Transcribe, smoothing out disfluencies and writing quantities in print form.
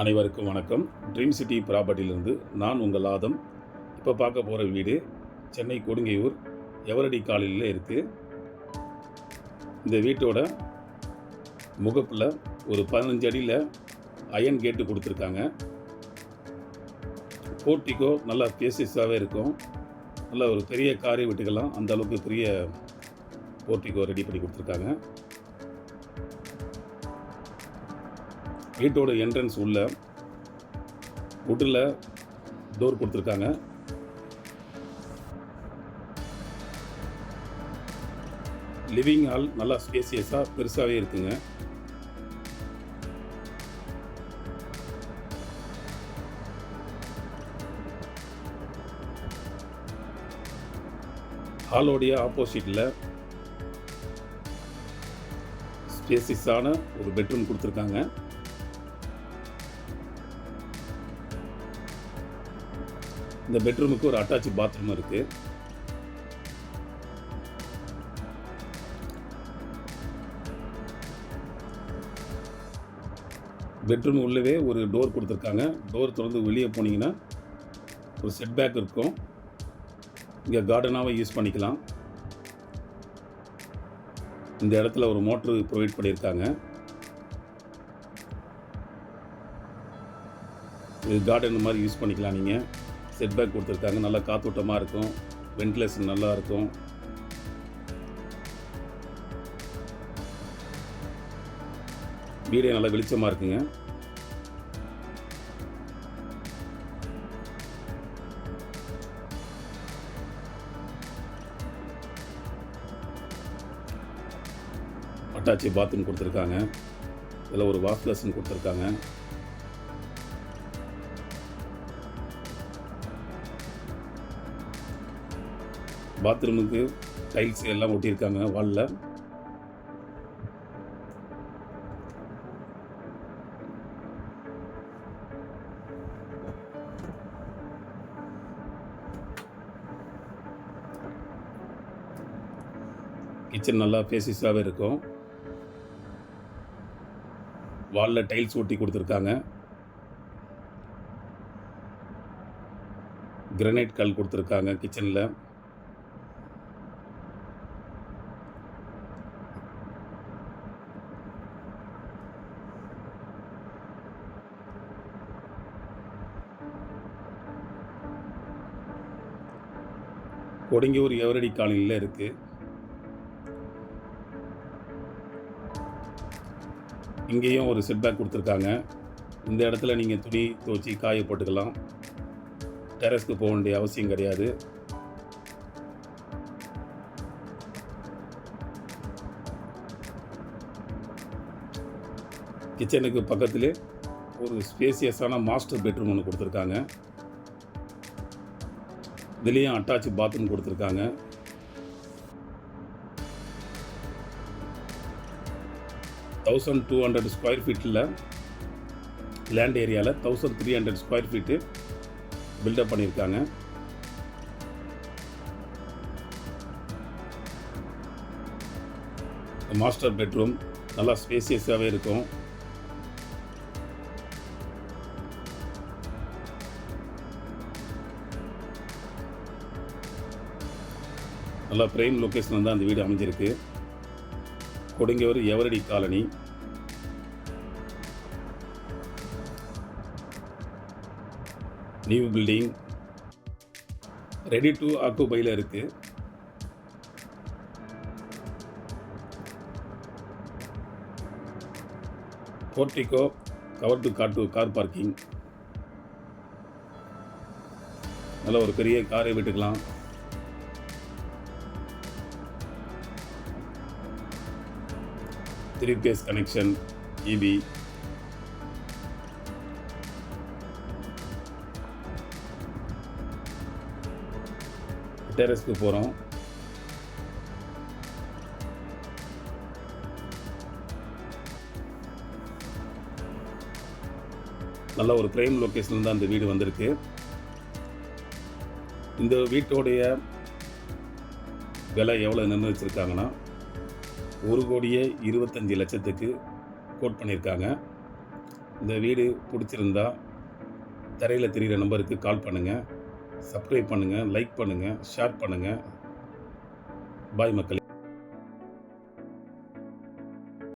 அனைவருக்கும் வணக்கம். Dream city ப்ராப்பர்ட்டியிலிருந்து நான் உங்கள் ஆதம். இப்போ பார்க்க போகிற வீடு சென்னை கொடுங்கையூர் எவரடி காலனியில் இருக்குது. இந்த வீட்டோட முகப்பில் ஒரு 15 அடியில் அயன் கேட்டு கொடுத்துருக்காங்க. போர்ட்டிகோ நல்லா ஸ்பேசியஸாகவே இருக்கும். நல்லா ஒரு பெரிய காரை விட்டுக்கலாம், அந்த அளவுக்கு பெரிய போர்ட்டிகோ ரெடி பண்ணி கொடுத்துருக்காங்க. வீட்டோட என்ட்ரன்ஸ் உள்ள வுட்டில் டோர் கொடுத்துருக்காங்க. லிவிங் ஹால் நல்லா ஸ்பேசியஸாக பெருசாகவே இருக்குங்க. ஹாலோடைய ஆப்போசிட்டில் ஸ்பேசியஸான ஒரு பெட்ரூம் கொடுத்துருக்காங்க. இந்த பெட்ரூமுக்கு ஒரு அட்டாச் பாத்ரூம் இருக்குது. பெட்ரூம் உள்ளவே ஒரு டோர் கொடுத்துருக்காங்க. டோர் திறந்து வெளியே போனீங்கன்னா ஒரு செட் பேக் இருக்கும். இங்கே கார்டனாகவும் யூஸ் பண்ணிக்கலாம். இந்த இடத்துல ஒரு மோட்ரு ப்ரொவைட் பண்ணியிருக்காங்க. இது கார்டன் மாதிரி யூஸ் பண்ணிக்கலாம். நீங்கள் செட் பேக் கொடுத்துருக்காங்க. நல்லா காத்தோட்டமாக இருக்கும், வென்டிலேஷன் நல்லா இருக்கும். வீடே நல்லா வெளிச்சமாக இருக்குங்க. அட்டாச்சி பாத்ரூம் கொடுத்துருக்காங்க. இதில் ஒரு வாஷ் பேசின் கொடுத்துருக்காங்க. பாத்ரூமுக்கு டைல்ஸ் எல்லாம் ஒட்டியிருக்காங்க வாலில். கிச்சன் நல்லா ஸ்பேசியஸாகவே இருக்கும். வாலில் டைல்ஸ் ஒட்டி கொடுத்துருக்காங்க. கிரானைட் கல் கொடுத்துருக்காங்க கிச்சனில். கொடுங்கையூர் எவரடி காலனியில் இருக்குது. இங்கேயும் ஒரு செட் பேக் கொடுத்துருக்காங்க. இந்த இடத்துல நீங்கள் துணி துவச்சி காய போட்டுக்கலாம். டெரஸ்க்கு போக வேண்டிய அவசியம் கிடையாது. கிச்சனுக்கு பக்கத்திலே ஒரு ஸ்பேசியஸான மாஸ்டர் பெட்ரூம் ஒன்று கொடுத்துருக்காங்க. இதுலேயும் அட்டாச் பாத்ரூம் கொடுத்துருக்காங்க. $1200 ஸ்கொயர் ஃபீட்டில் லேண்ட் ஏரியாவில் 1300 ஸ்கொயர் ஃபீட்டு பில்டப் பண்ணியிருக்காங்க. மாஸ்டர் பெட்ரூம் நல்லா ஸ்பேசியஸாகவே இருக்கும். நல்லா பிரைம் லொக்கேஷனில் தான் அந்த வீடு அமைஞ்சிருக்கு. Kodungaiyur Eveready colony. New building, ready to ஆக்குபையில் இருக்குது. Portico, cover to car parking. நல்ல ஒரு பெரிய காரை விட்டுக்கலாம். Three phase connection, EB. டெரஸ்க்கு போகிறோம். நல்ல ஒரு பிரைம் லொக்கேஷனில் தான் இந்த வீடு வந்திருக்கு. இந்த வீட்டோடைய விலை எவ்வளோ நிர்ணயிச்சிருக்காங்கன்னா 1,25,00,000 கோட் பண்ணியிருக்காங்க. இந்த வீடு பிடிச்சிருந்தா தரையில் தெரிகிற நம்பருக்கு கால் பண்ணுங்கள், சப்ஸ்கிரைப் பண்ணுங்கள், லைக் பண்ணுங்கள், ஷேர் பண்ணுங்கள். பாய் மக்களே.